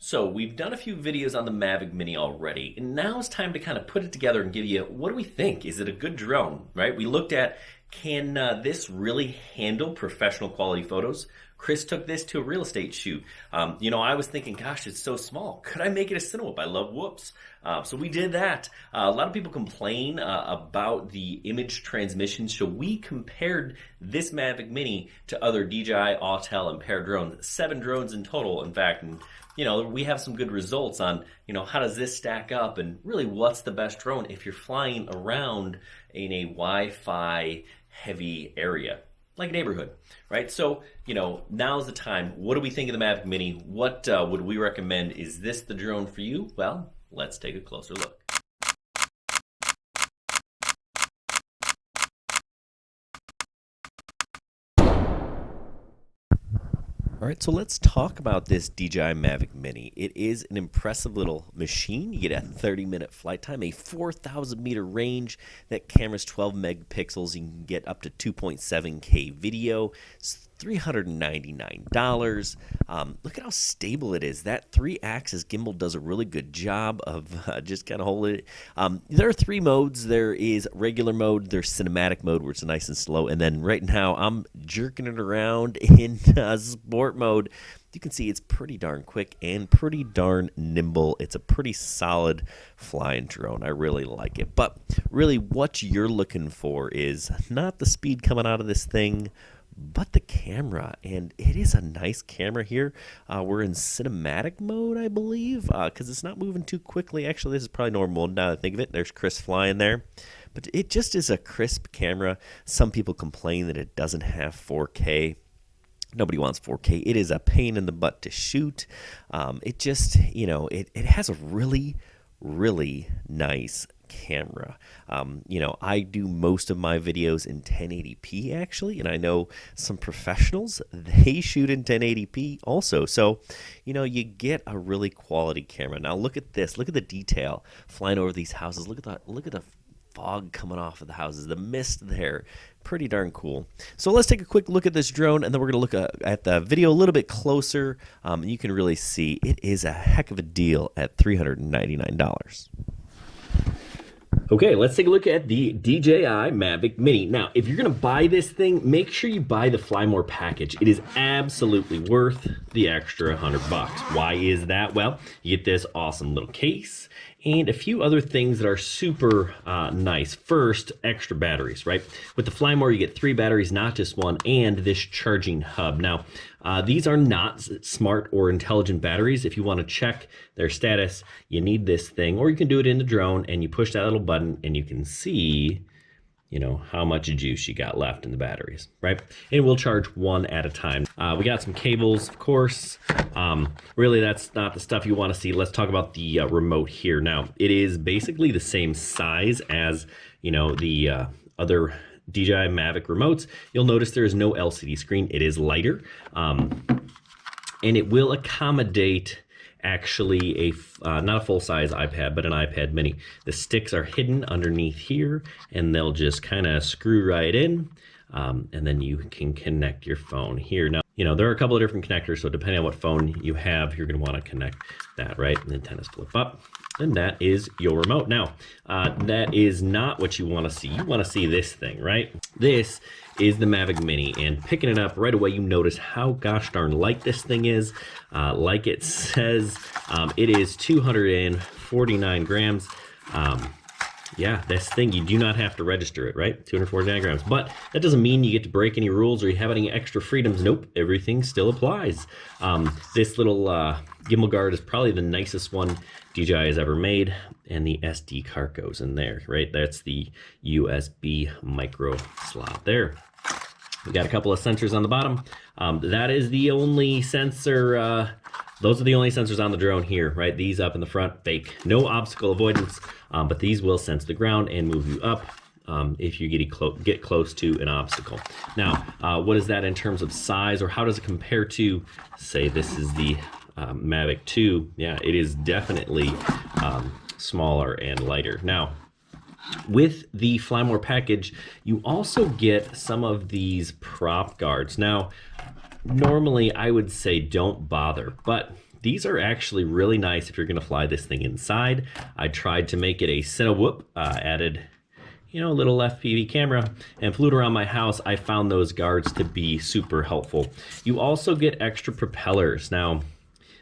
So we've done a few videos on the Mavic Mini already, and now it's time to kind of put it together and give you, what do we think? Is it a good drone, right? We looked at, can this really handle professional quality photos? Chris took this to a real estate shoot. I was thinking, gosh, it's so small. Could I make it a cinewhoop? I love whoops. So we did that. A lot of people complain about the image transmission. So we compared this Mavic Mini to other DJI, Autel, and Pair drones. 7 drones in total, in fact. And, we have some good results on, how does this stack up and really what's the best drone if you're flying around in a Wi-Fi heavy area, like neighborhood, right? So, now's the time. What do we think of the Mavic Mini? What would we recommend? Is this the drone for you? Well, let's take a closer look. All right, so let's talk about this DJI Mavic Mini. It is an impressive little machine. You get a 30-minute flight time, a 4,000-meter range. That camera's 12 megapixels. You can get up to 2.7K video. It's $399. Look at how stable it is. That 3-axis gimbal does a really good job of just kind of holding it. There are 3 modes. There is regular mode, there's cinematic mode where it's nice and slow, and then right now I'm jerking it around in sport mode. You can see it's pretty darn quick and pretty darn nimble. It's a pretty solid flying drone. I really like it. But really what you're looking for is not the speed coming out of this thing, but the camera, and it is a nice camera here. We're in cinematic mode, I believe, because it's not moving too quickly. Actually, this is probably normal now that I think of it. There's Chris flying there. But it just is a crisp camera. Some people complain that it doesn't have 4K. Nobody wants 4K. It is a pain in the butt to shoot. It just, it has a really, really nice camera. I do most of my videos in 1080p actually, and I know some professionals, they shoot in 1080p also. So, you get a really quality camera. Now look at this. Look at the detail flying over these houses. Look at the fog coming off of the houses, the mist there. Pretty darn cool. So let's take a quick look at this drone, and then we're going to look at the video a little bit closer. You can really see it is a heck of a deal at $399. Okay, let's take a look at the DJI Mavic Mini. Now, if you're going to buy this thing, make sure you buy the Fly More package. It is absolutely worth the extra $100. Why is that? Well, you get this awesome little case and a few other things that are super nice. First, extra batteries, right? With the Fly More, you get 3 batteries, not just 1, and this charging hub. Now, these are not smart or intelligent batteries. If you want to check their status, you need this thing, or you can do it in the drone, and you push that little button, and you can see, how much juice you got left in the batteries, right? And we'll charge 1 at a time. We got some cables, of course. Really, that's not the stuff you want to see. Let's talk about the remote here. Now, it is basically the same size as, the other DJI Mavic remotes. You'll notice there is no LCD screen. It is lighter, and it will accommodate actually not a full-size iPad, but an iPad mini. The sticks are hidden underneath here, and they'll just kind of screw right in, and then you can connect your phone here. Now, there are a couple of different connectors, so depending on what phone you have, you're going to want to connect that, right? And the antennas flip up, and that is your remote. Now, that is not what you want to see. You want to see this thing, right? This is the Mavic Mini, and picking it up right away, you notice how gosh darn light this thing is. Like it says, it is 249 grams. Yeah, this thing, you do not have to register it, right? 249 grams. But that doesn't mean you get to break any rules or you have any extra freedoms. Nope, everything still applies. This little gimbal guard is probably the nicest one DJI has ever made, and the SD card goes in there, right? That's the USB micro slot there. We got a couple of sensors on the bottom. That is the only sensor, those are the only sensors on the drone here, right? These up in the front, fake. No obstacle avoidance, but these will sense the ground and move you up if you get close to an obstacle. Now, what is that in terms of size, or how does it compare to, say, this is the Mavic 2? Yeah, it is definitely smaller and lighter. Now, with the Fly More package, you also get some of these prop guards. Now, normally I would say don't bother, but these are actually really nice if you're going to fly this thing inside. I tried to make it a added a little FPV camera and flew it around my house. I found those guards to be super helpful. You also get extra propellers. Now,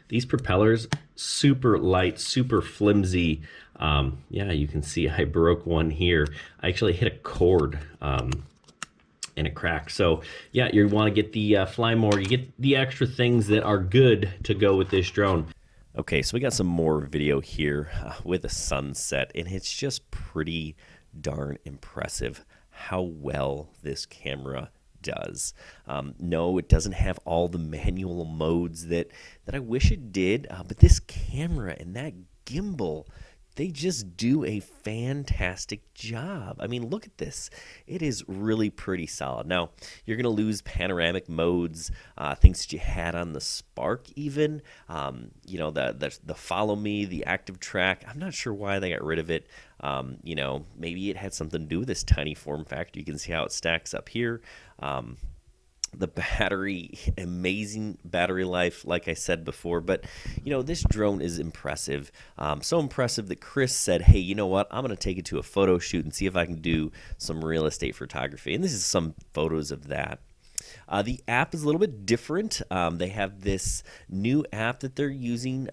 these propellers, super light, super flimsy. Yeah, you can see I broke one here. I actually hit a cord and it cracked. So yeah, you want to get the Fly More. You get the extra things that are good to go with this drone. Okay, so we got some more video here with a sunset, and it's just pretty darn impressive how well this camera does. No, it doesn't have all the manual modes that I wish it did, but this camera and that gimbal, they just do a fantastic job. I mean, look at this. It is really pretty solid. Now, you're going to lose panoramic modes, things that you had on the Spark even. You know, the Follow Me, the Active Track. I'm not sure why they got rid of it. You know, maybe it had something to do with this tiny form factor. You can see how it stacks up here. The battery, amazing battery life, like I said before. But, you know, this drone is impressive. So impressive that Chris said, hey, you know what? I'm going to take it to a photo shoot and see if I can do some real estate photography. And this is some photos of that. The app is a little bit different. They have this new app that they're using,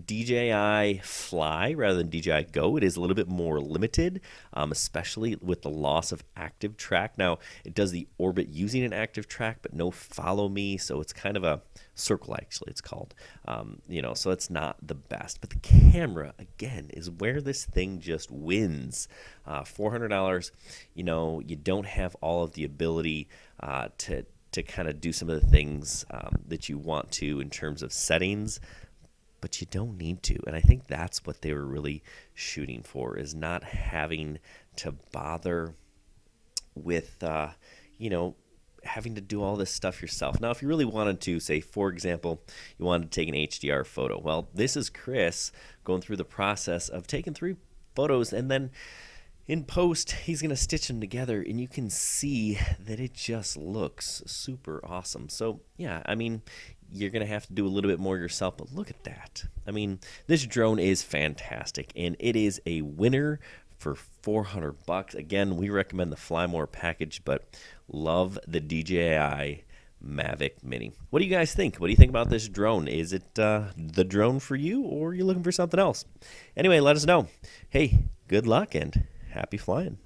DJI Fly rather than DJI Go. It is a little bit more limited, especially with the loss of active track. Now, it does the orbit using an active track, but no Follow Me, so it's kind of a circle, actually, it's called. You know, so it's not the best. But the camera, again, is where this thing just wins. $400, you know, you don't have all of the ability to kind of do some of the things that you want to in terms of settings, but you don't need to. And I think that's what they were really shooting for, is not having to bother with, you know, having to do all this stuff yourself. Now, if you really wanted to, say, for example, you wanted to take an HDR photo. Well, this is Chris going through the process of taking 3 photos, and then in post, he's going to stitch them together, and you can see that it just looks super awesome. So, yeah, I mean, you're going to have to do a little bit more yourself, but look at that. I mean, this drone is fantastic, and it is a winner for $400. Again, we recommend the Fly More package, but love the DJI Mavic Mini. What do you guys think? What do you think about this drone? Is it the drone for you, or are you looking for something else? Anyway, let us know. Hey, good luck and happy flying.